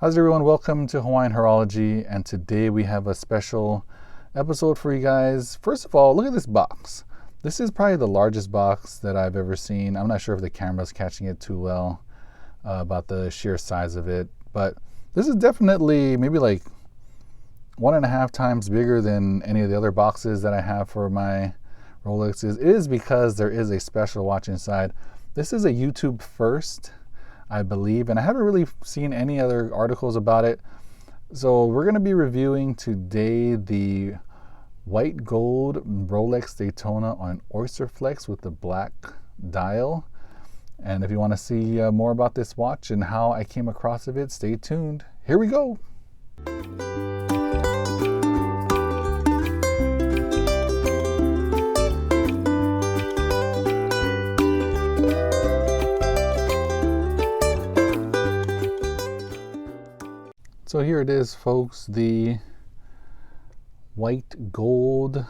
How's everyone? Welcome to Hawaiian Horology, and today we have a special episode for you guys. First of all, look at this box. This is probably the largest box that I've ever seen. I'm not sure if the camera's catching it too well about the sheer size of it, but this is definitely maybe like 1.5 times bigger than any of the other boxes that I have for my Rolexes. It is because there is a special watch inside. This is a YouTube first, I believe, and I haven't really seen any other articles about it. So we're going to be reviewing today the white gold Rolex Daytona on Oysterflex with the black dial. And if you want to see more about this watch and how I came across it, stay tuned. Here we go. So here it is, folks, the white gold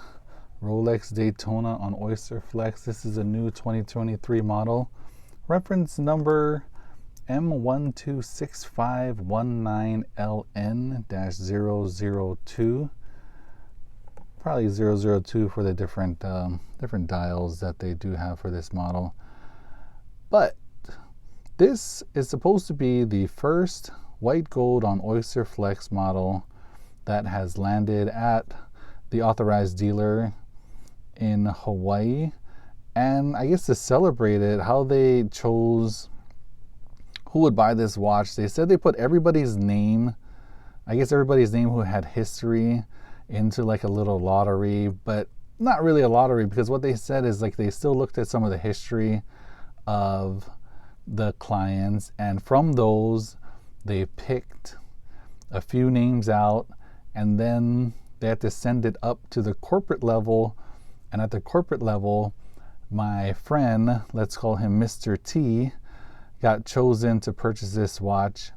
Rolex Daytona on Oysterflex. This is a new 2023 model. Reference number M126519LN-002. Probably 002 for the different dials that they do have for this model. But this is supposed to be the first white gold on Oysterflex model that has landed at the authorized dealer in Hawaii. And I guess to celebrate it, how they chose who would buy this watch, they said they put everybody's name, I guess everybody's name who had history, into like a little lottery, but not really a lottery, because what they said is like they still looked at some of the history of the clients, and from those they picked a few names out, and then they had to send it up to the corporate level. And at the corporate level, my friend, let's call him Mr. T, got chosen to purchase this watch.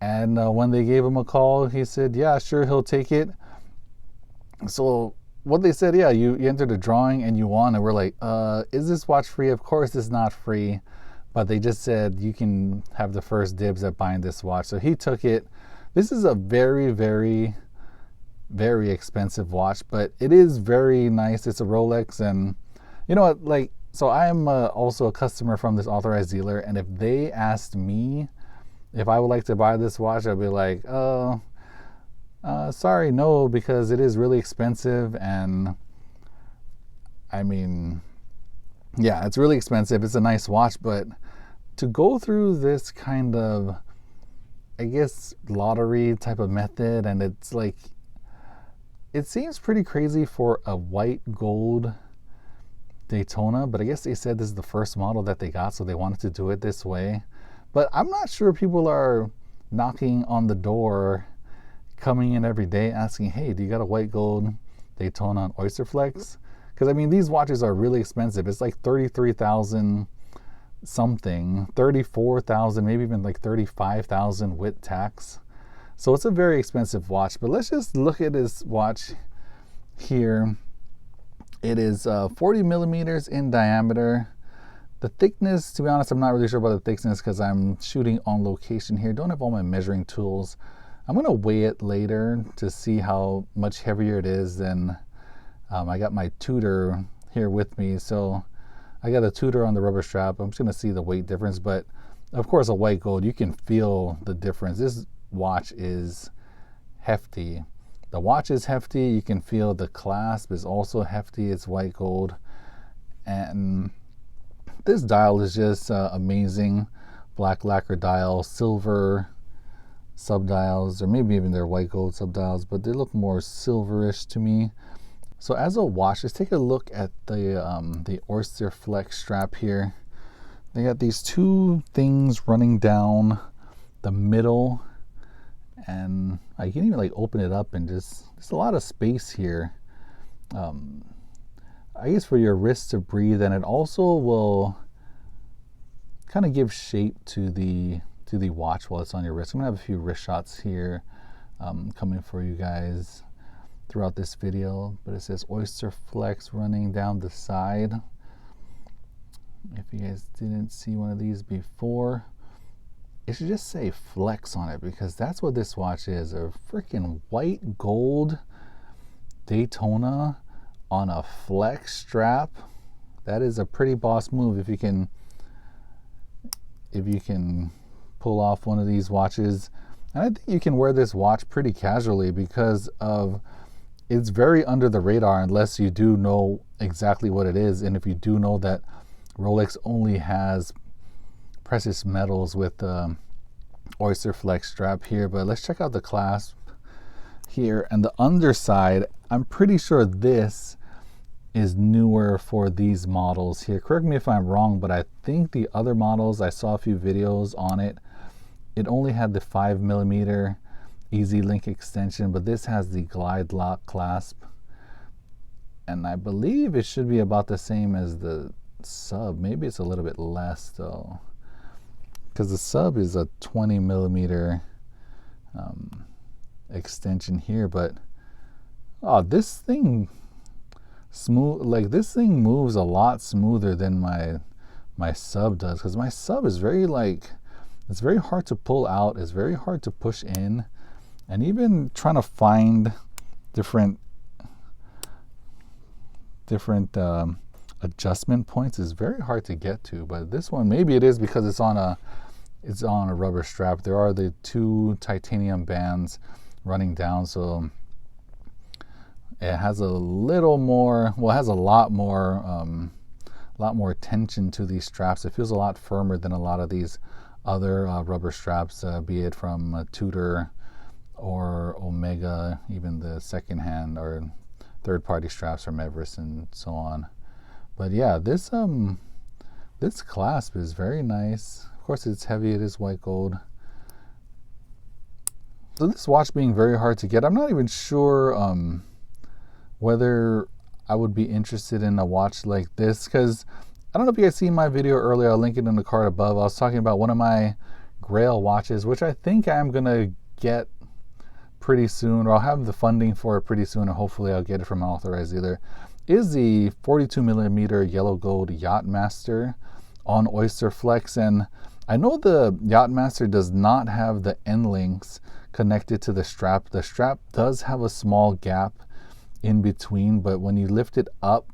And when they gave him a call, he said, yeah, sure, he'll take it. So what they said, yeah, you entered a drawing and you won. And we're like, is this watch free? Of course it's not free. But they just said you can have the first dibs at buying this watch. So he took it. This is a very, very, very expensive watch, but it is very nice. It's a Rolex, and you know what? Like, so I am also a customer from this authorized dealer, and if they asked me if I would like to buy this watch, I'd be like, sorry, no, because it is really expensive. And I mean, yeah, it's really expensive. It's a nice watch, but to go through this kind of, I guess, lottery type of method, and it's like, it seems pretty crazy for a white gold Daytona, but I guess they said this is the first model that they got, so they wanted to do it this way. But I'm not sure people are knocking on the door, coming in every day asking, hey, do you got a white gold Daytona on Oysterflex? Because I mean, these watches are really expensive. It's like 33,000 something, 34,000, maybe even like 35,000 with tax. So it's a very expensive watch. But let's just look at this watch here. It is 40 millimeters in diameter. The thickness, to be honest, I'm not really sure about the thickness because I'm shooting on location here. Don't have all my measuring tools. I'm going to weigh it later to see how much heavier it is than I got my tutor here with me, so I got a tutor on the rubber strap. I'm just going to see the weight difference, but of course a white gold, you can feel the difference. This watch is hefty. The watch is hefty. You can feel the clasp is also hefty. It's white gold. And this dial is just amazing. Black lacquer dial, silver subdials, or maybe even they're white gold subdials, but they look more silverish to me. So as a watch, let's take a look at the Oysterflex strap here. They got these two things running down the middle, and you can even like open it up and just, there's a lot of space here. I guess for your wrist to breathe, and it also will kind of give shape to the watch while it's on your wrist. I'm gonna have a few wrist shots here coming for you guys throughout this video, but it says Oysterflex running down the side. If you guys didn't see one of these before, it should just say Flex on it, because that's what this watch is, a freaking white gold Daytona on a flex strap. That is a pretty boss move if you can pull off one of these watches. And I think you can wear this watch pretty casually because of it's very under the radar unless you do know exactly what it is. And if you do know that Rolex only has precious metals with the Oysterflex strap here, but let's check out the clasp here and the underside. I'm pretty sure this is newer for these models here. Correct me if I'm wrong, but I think the other models, I saw a few videos on it, it only had the 5mm easy link extension, but this has the glide lock clasp, and I believe it should be about the same as the sub. Maybe it's a little bit less though, because the sub is a 20mm extension here. But oh, this thing smooth, like this thing moves a lot smoother than my sub does, because my sub is very it's very hard to pull out, it's very hard to push in, and even trying to find different adjustment points is very hard to get to. But this one, maybe it is because it's on a rubber strap. There are the 2 titanium bands running down, so it has a little more, well, it has a lot more tension to these straps. It feels a lot firmer than a lot of these other rubber straps, be it from Tudor or Omega, even the secondhand or third-party straps from Everest and so on. But yeah, this clasp is very nice. Of course, it's heavy. It is white gold. So this watch being very hard to get, I'm not even sure whether I would be interested in a watch like this, because I don't know if you guys seen my video earlier. I'll link it in the card above. I was talking about one of my Grail watches, which I think I'm gonna get pretty soon, or I'll have the funding for it pretty soon, and hopefully I'll get it from an authorized dealer, is the 42mm yellow gold Yachtmaster on Oysterflex. And I know the Yachtmaster does not have the end links connected to the strap. The strap does have a small gap in between, but when you lift it up,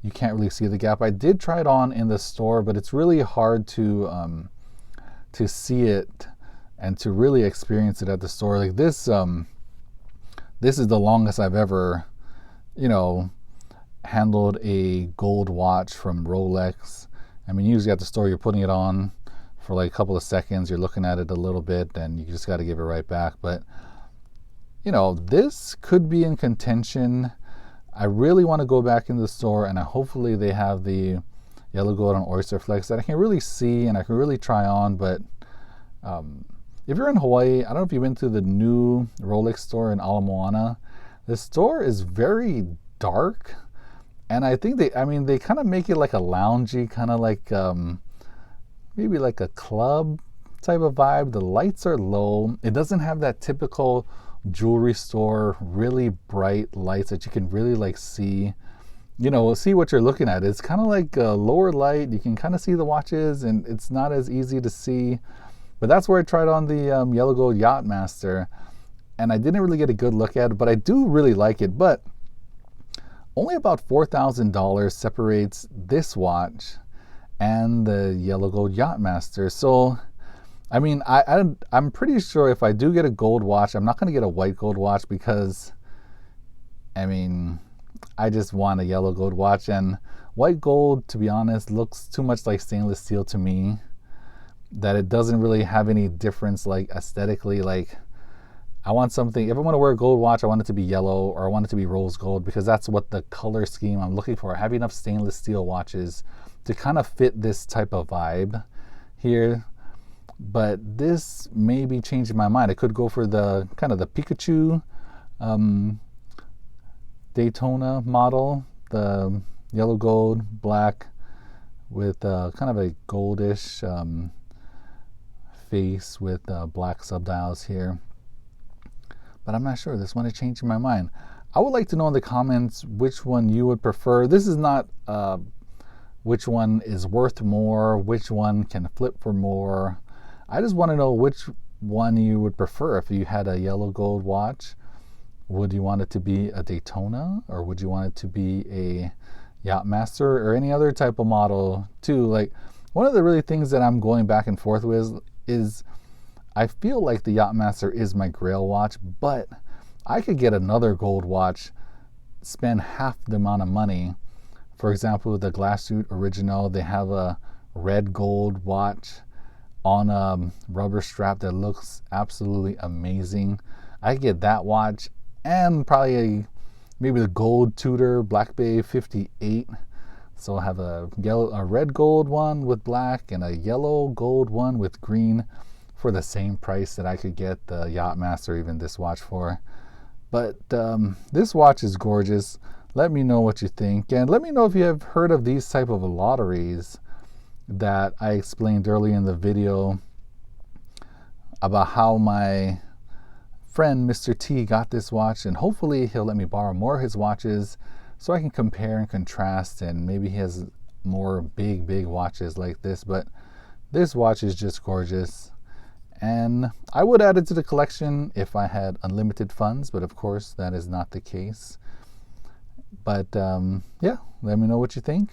you can't really see the gap. I did try it on in the store, but it's really hard to see it and to really experience it at the store. Like this, this is the longest I've ever, handled a gold watch from Rolex. I mean, usually at the store, you're putting it on for like a couple of seconds, you're looking at it a little bit, and you just got to give it right back. But, this could be in contention. I really want to go back in the store, and hopefully they have the yellow gold on Oysterflex that I can really see and I can really try on. But if you're in Hawaii, I don't know if you've been to the new Rolex store in Ala Moana. The store is very dark, and I think they kind of make it like a loungy, kind of like maybe like a club type of vibe. The lights are low. It doesn't have that typical jewelry store, really bright lights that you can really see, see what you're looking at. It's kind of like a lower light. You can kind of see the watches, and it's not as easy to see. But that's where I tried on the yellow gold Yachtmaster, and I didn't really get a good look at it, but I do really like it. But only about $4,000 separates this watch and the yellow gold Yachtmaster. So I mean, I'm pretty sure if I do get a gold watch, I'm not going to get a white gold watch, because I just want a yellow gold watch, and white gold, to be honest, looks too much like stainless steel to me, that it doesn't really have any difference aesthetically. I want something, if I want to wear a gold watch, I want it to be yellow, or I want it to be rose gold, because that's what the color scheme I'm looking for. I have enough stainless steel watches to kind of fit this type of vibe here. But this may be changing my mind. I could go for the kind of the Pikachu Daytona model, the yellow gold, black with kind of a goldish face with black subdials here. But I'm not sure. This one is changing my mind. I would like to know in the comments which one you would prefer. This is not which one is worth more, which one can flip for more. I just want to know which one you would prefer. If you had a yellow gold watch, would you want it to be a Daytona, or would you want it to be a Yachtmaster, or any other type of model too? Like, one of the really things that I'm going back and forth with is I feel like the Yachtmaster is my grail watch, but I could get another gold watch, spend half the amount of money. For example, with the Glass Suit Original, they have a red gold watch on a rubber strap that looks absolutely amazing. I could get that watch and probably maybe the gold Tudor Black Bay 58. So I'll have a red gold one with black and a yellow gold one with green for the same price that I could get the Yachtmaster, even this watch, for. But this watch is gorgeous. Let me know what you think, and let me know if you have heard of these type of lotteries that I explained earlier in the video about how my friend Mr. T got this watch, and hopefully he'll let me borrow more of his watches so I can compare and contrast, and maybe he has more big watches like this. But this watch is just gorgeous, and I would add it to the collection if I had unlimited funds, but of course that is not the case. But yeah, let me know what you think.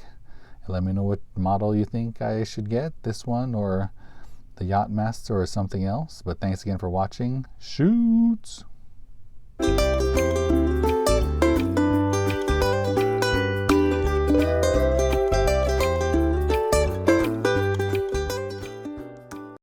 Let me know what model you think I should get, this one or the Yachtmaster or something else. But thanks again for watching. Shoots!